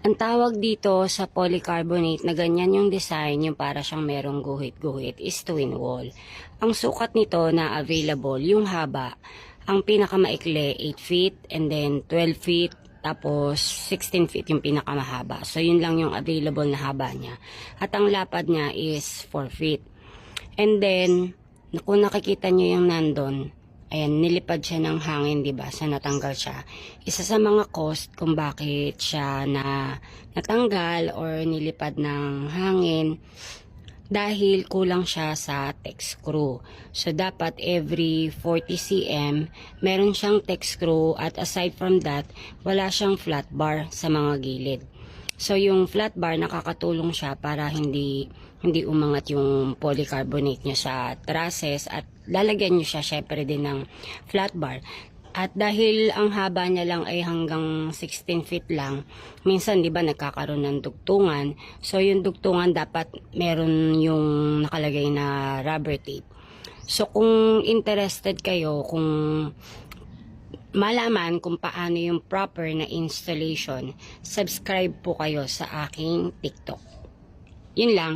Ang tawag dito sa polycarbonate na ganyan yung design, yung para siyang merong guhit-guhit, is twin wall. Ang sukat nito na available, yung haba, ang pinakamaikli 8 feet and then 12 feet, tapos 16 feet yung pinakamahaba. So yun lang yung available na haba niya. At ang lapad niya is 4 feet. And then, kung nakikita nyo yung nandun, ayan, nilipad siya ng hangin, diba? Sa natanggal siya. Isa sa mga cost kung bakit siya natanggal or nilipad ng hangin, dahil kulang siya sa tech screw. So, dapat every 40 cm, meron siyang tech screw, at aside from that, wala siyang flat bar sa mga gilid. So, yung flat bar, nakakatulong siya para hindi umangat yung polycarbonate niya sa trusses, at lalagyan niyo siya syempre din ng flat bar. At dahil ang haba niya lang ay hanggang 16 feet lang, minsan 'di ba nagkakaroon ng dugtungan. So yung dugtungan dapat meron yung nakalagay na rubber tape. So kung interested kayo, kung malaman kung paano yung proper na installation, subscribe po kayo sa aking TikTok. Yun lang.